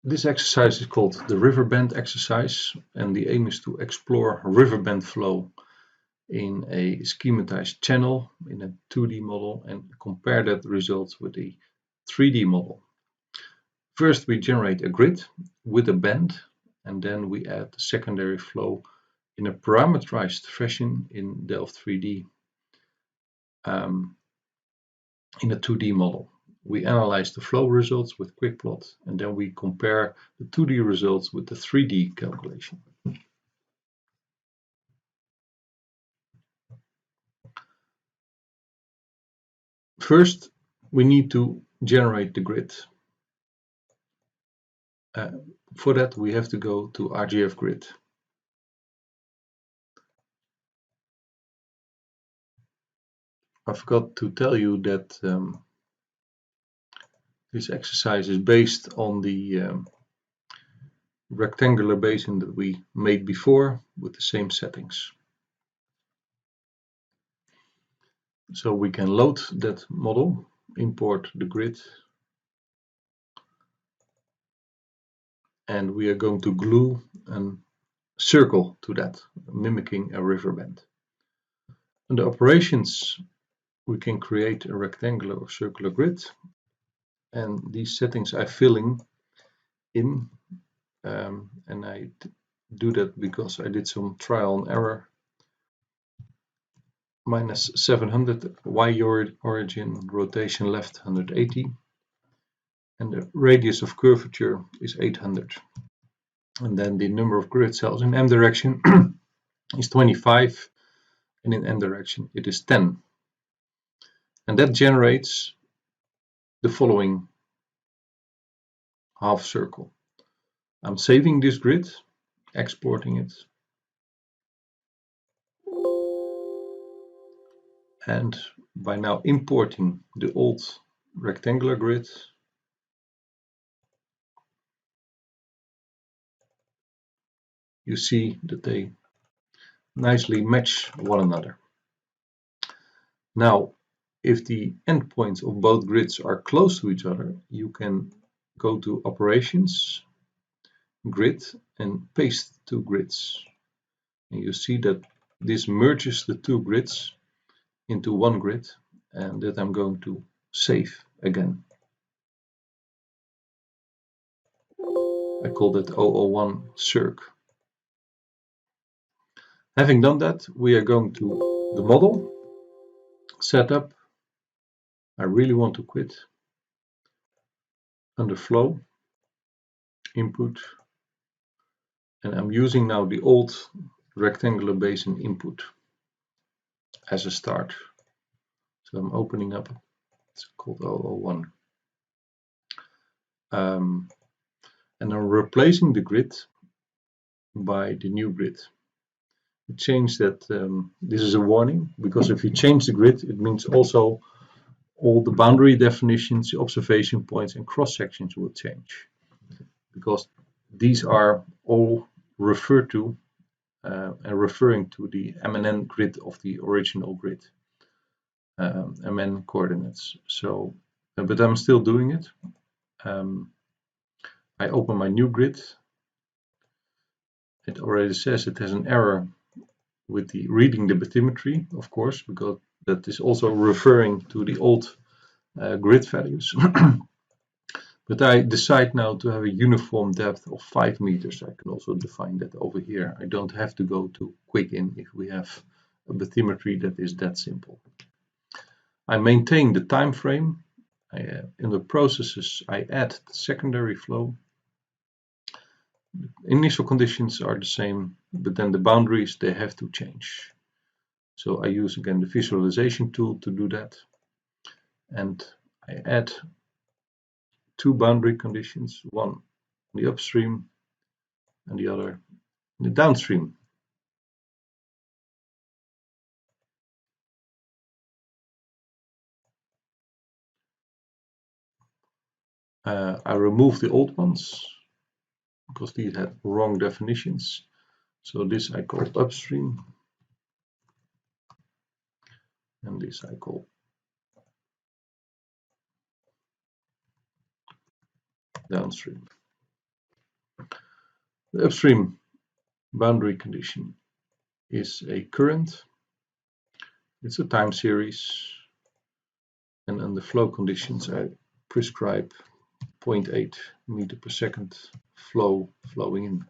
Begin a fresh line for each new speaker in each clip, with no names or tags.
This exercise is called the riverbend exercise, and the aim is to explore riverbend flow in a schematized channel in a 2D model and compare that results with a 3D model. First, we generate a grid with a bend, and then we add the secondary flow in a parameterized fashion in Delft 3D in a 2D model. We analyze the flow results with QuickPlot, and then we compare the 2D results with the 3D calculation. First, we need to generate the grid. For that, we have to go to RGF Grid. I forgot to tell you that this exercise is based on the rectangular basin that we made before with the same settings. So we can load that model, import the grid, and we are going to glue a circle to that, mimicking a riverbend. Under operations, we can create a rectangular or circular grid, and these settings I'm filling in, and I do that because I did some trial and error. Minus 700 y origin, rotation left 180, and the radius of curvature is 800. And then the number of grid cells in M direction is 25, and in N direction it is 10. And that generates the following half circle. I'm saving this grid, exporting it, and by now importing the old rectangular grid, you see that they nicely match one another. Now, if the endpoints of both grids are close to each other, you can go to Operations, Grid, and paste two grids. And you see that this merges the two grids into one grid, and that I'm going to save again. I call that 001 circ. Having done that, we are going to the model, setup. I really want to quit. Under flow, input, and I'm using now the old rectangular basin input as a start. So I'm opening up, it's called 001. And I'm replacing the grid by the new grid. Change that, this is a warning, because if you change the grid, it means also all the boundary definitions, the observation points and cross sections will change, because these are all referred to and referring to the MNN grid of the original grid, MN coordinates. So, but I'm still doing it. I open my new grid. It already says it has an error with the reading the bathymetry, of course, because that is also referring to the old grid values. But I decide now to have a uniform depth of 5 meters. I can also define that over here. I don't have to go to QuickIn if we have a bathymetry that is that simple. I maintain the time frame. In the processes, I add the secondary flow. The initial conditions are the same, but then the boundaries, they have to change. So I use again the visualization tool to do that. And I add two boundary conditions, one in the upstream and the other in the downstream. I remove the old ones because these had wrong definitions. So this I call upstream, and this I call downstream. The upstream boundary condition is a current. It's a time series, and under flow conditions I prescribe 0.8 meter per second flowing in.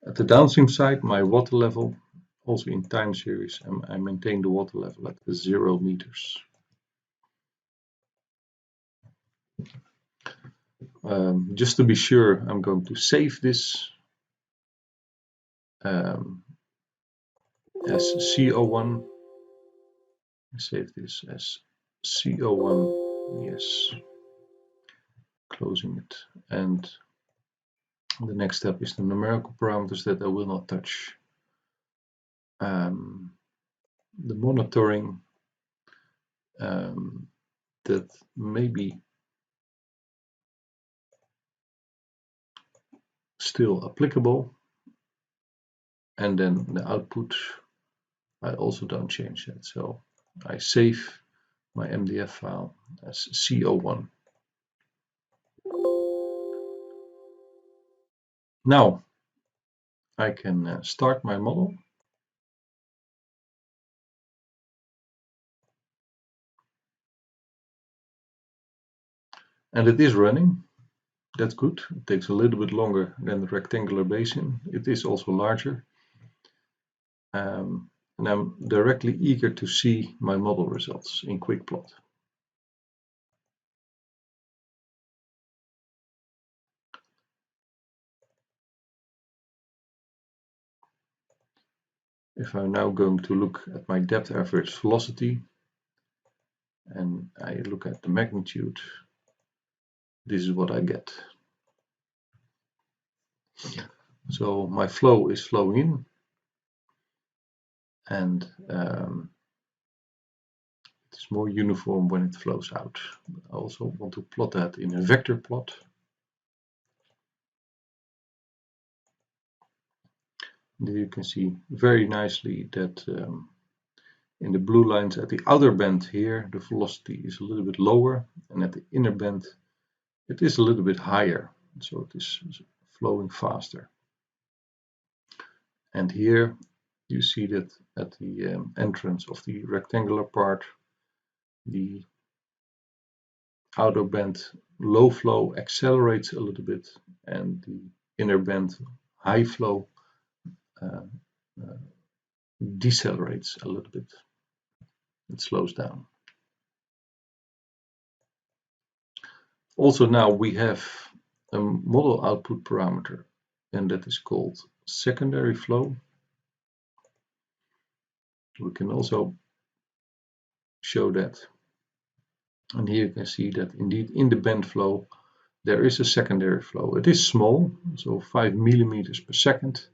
At the downstream side, my water level, also in time series, I maintain the water level at 0 meters. Just to be sure, I'm going to save this as CO1. Save this as CO1, yes, closing it. And the next step is the numerical parameters that I will not touch. The monitoring, that may be still applicable, and then the output I also don't change that, so I save my MDF file as CO1. Now I can start my model. And it is running. That's good. It takes a little bit longer than the rectangular basin. It is also larger. And I'm directly eager to see my model results in QuickPlot. If I'm now going to look at my depth average velocity and I look at the magnitude, this is what I get. So my flow is flowing in, and it's more uniform when it flows out. I also want to plot that in a vector plot. There you can see very nicely that in the blue lines at the outer band here, the velocity is a little bit lower, and at the inner band, it is a little bit higher. So it is flowing faster. And here you see that at the entrance of the rectangular part, the outer band low flow accelerates a little bit, and the inner band high flow decelerates a little bit. It slows down. Also now we have a model output parameter, and that is called secondary flow. We can also show that, and here you can see that indeed in the band flow there is a secondary flow. It is small, so 5 millimeters per second,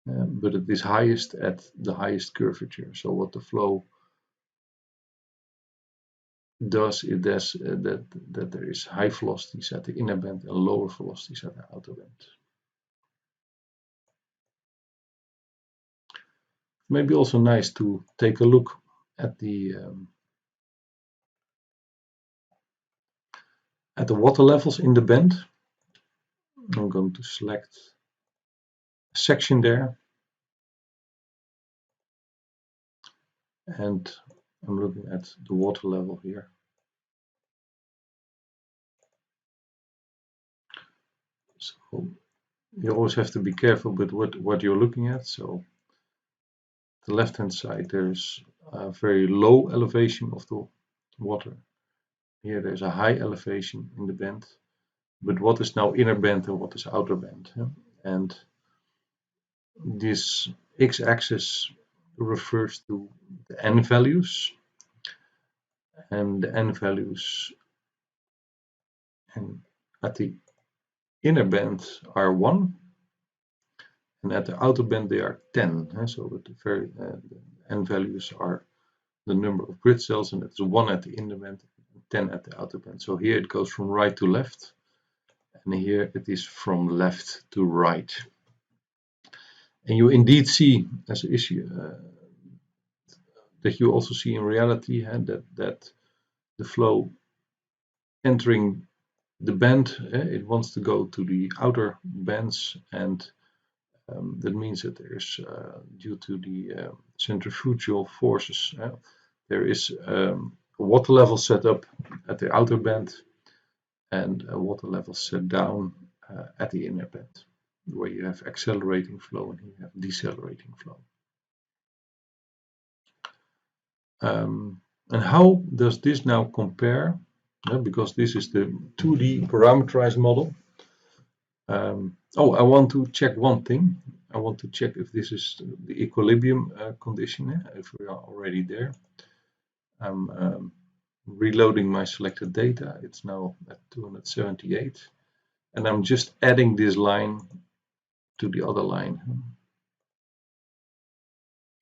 but it is highest at the highest curvature. So what the flow does, it does that there is high velocities at the inner band and lower velocities at the outer band. Maybe also nice to take a look at the water levels in the band. I'm going to select a section there, and I'm looking at the water level here. So you always have to be careful with what you're looking at. So the left hand side, there's a very low elevation of the water. Here there's a high elevation in the band, but what is now inner band and what is outer band? And this x-axis refers to the n values, and the n values and at the inner band are 1, and at the outer band they are 10. So the n values are the number of grid cells, and it's 1 at the inner band, 10 at the outer band. So here it goes from right to left, and here it is from left to right. And you indeed see, as issue, that you also see in reality, and that the flow entering the band, it wants to go to the outer bands, and that means that there is, due to the centrifugal forces, there is a water level set up at the outer band and a water level set down at the inner band, where you have accelerating flow and you have decelerating flow. And how does this now compare? Because this is the 2D parameterized model. I want to check one thing. I want to check if this is the equilibrium condition, if we are already there. I'm reloading my selected data. It's now at 278. And I'm just adding this line to the other line.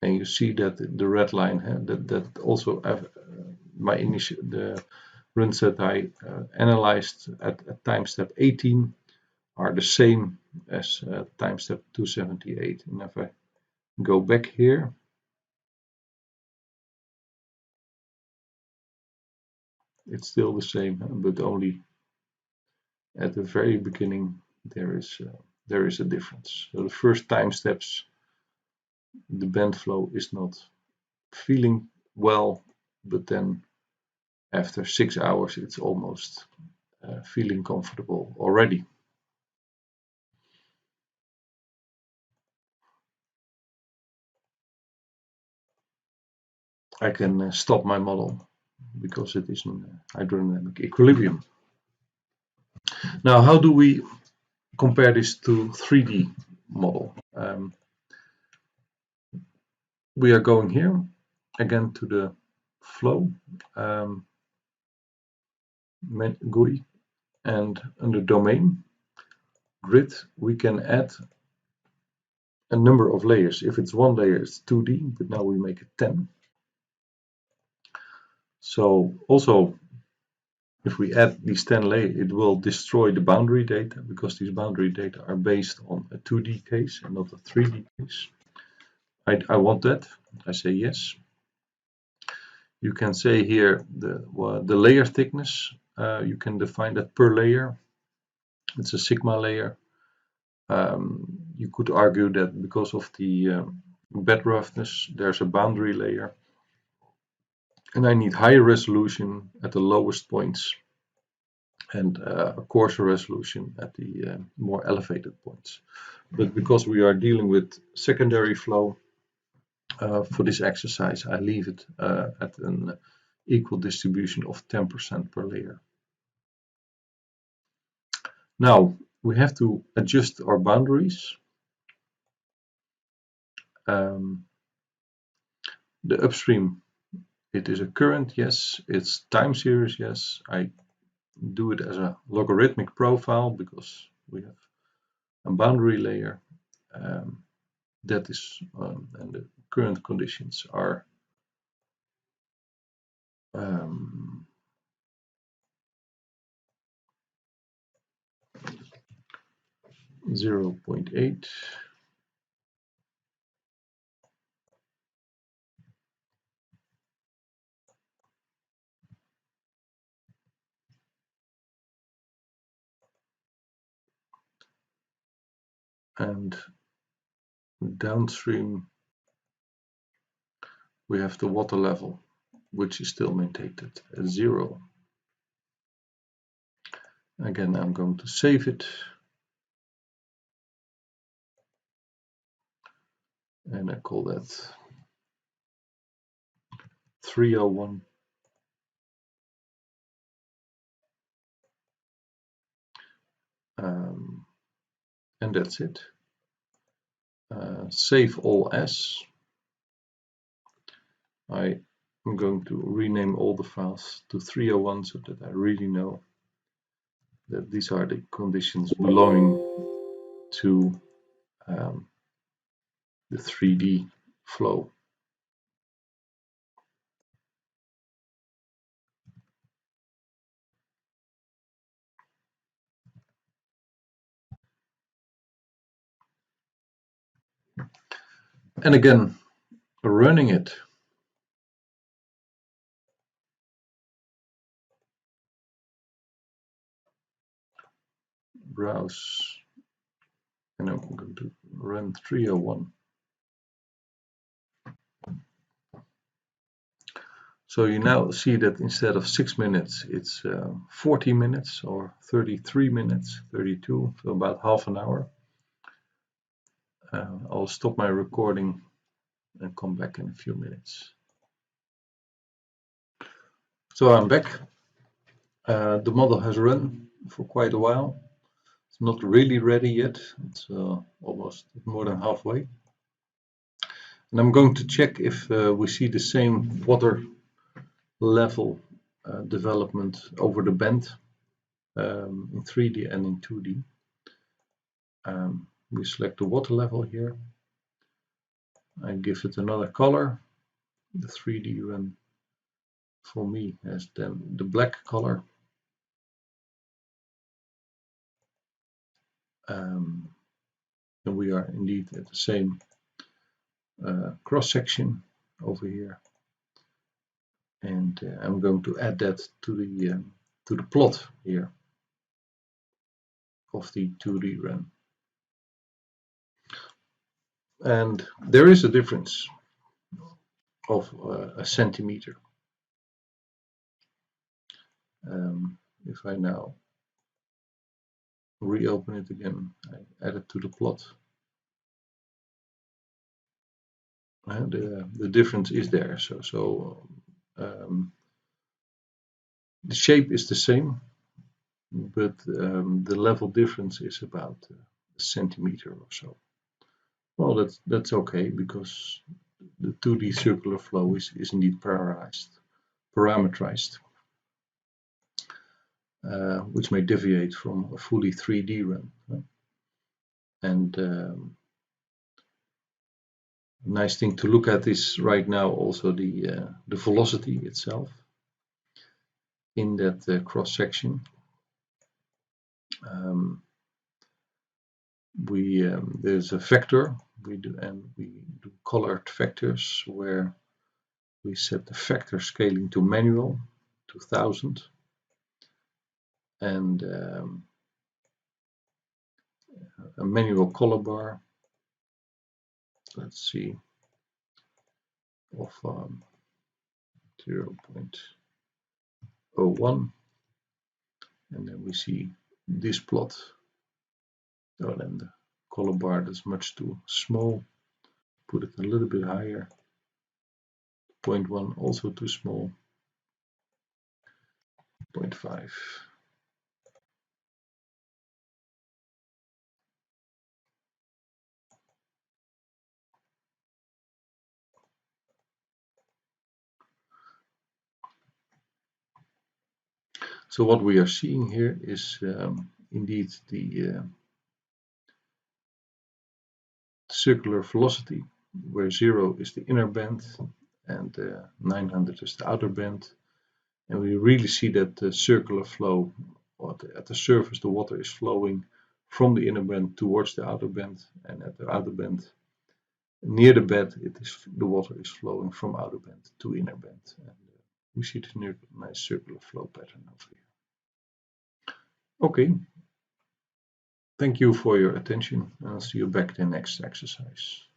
And you see that the red line, that also the runs that I analyzed at time step 18 are the same as time step 278. And if I go back here, it's still the same, but only at the very beginning there is a difference. So the first time steps, the band flow is not feeling well, but then after 6 hours it's almost feeling comfortable already. I can stop my model because it is in hydrodynamic equilibrium. Now, how do we compare this to 3D model? We are going here again to the flow GUI, and under domain grid we can add a number of layers. If it's one layer, it's 2D, but now we make it 10. So also, if we add these 10 layers, it will destroy the boundary data, because these boundary data are based on a 2D case and not a 3D case. I want that. I say yes. You can say here the layer thickness. You can define that per layer. It's a sigma layer. You could argue that because of the bed roughness, there's a boundary layer, and I need higher resolution at the lowest points and a coarser resolution at the more elevated points. But because we are dealing with secondary flow, for this exercise I leave it at an equal distribution of 10% per layer. Now we have to adjust our boundaries. The upstream, it is a current, yes. It's time series, yes. I do it as a logarithmic profile because we have a boundary layer. That is, and the current conditions are 0.8. And downstream we have the water level, which is still maintained at 0. Again, I'm going to save it. And I call that 301. And that's it. Save all as. I am going to rename all the files to 301 so that I really know that these are the conditions belonging to the 3D flow. And again, running it, browse, and I'm going to run 301. So you now see that instead of 6 minutes, it's 40 minutes or 33 minutes, 32, so about half an hour. I'll stop my recording and come back in a few minutes. So I'm back. The model has run for quite a while. It's not really ready yet. It's almost more than halfway. And I'm going to check if we see the same water level development over the bend in 3D and in 2D. We select the water level here. I give it another color. The 3D run for me has then the black color. And we are indeed at the same cross section over here. And I'm going to add that to the plot here of the 2D run. And there is a difference of a centimeter. If I now reopen it again, I add it to the plot. The difference is there. So the shape is the same, but the level difference is about a centimeter or so. Well, that's okay, because the 2D circular flow is indeed parametrized, which may deviate from a fully 3D run. And nice thing to look at is right now also the velocity itself in that cross section. There's a vector we do colored vectors where we set the vector scaling to manual to 1000, and a manual color bar, let's see, of 0.01, and then we see this plot. Oh, then the color bar is much too small. Put it a little bit higher. 0.1 also too small. 0.5. So what we are seeing here is indeed the circular velocity, where 0 is the inner band and 900 is the outer band. And we really see that the circular flow, or at the surface, the water is flowing from the inner band towards the outer band, and at the outer band, near the bed, the water is flowing from outer band to inner band. And we see this nice circular flow pattern over here. Okay. Thank you for your attention, and I'll see you back in the next exercise.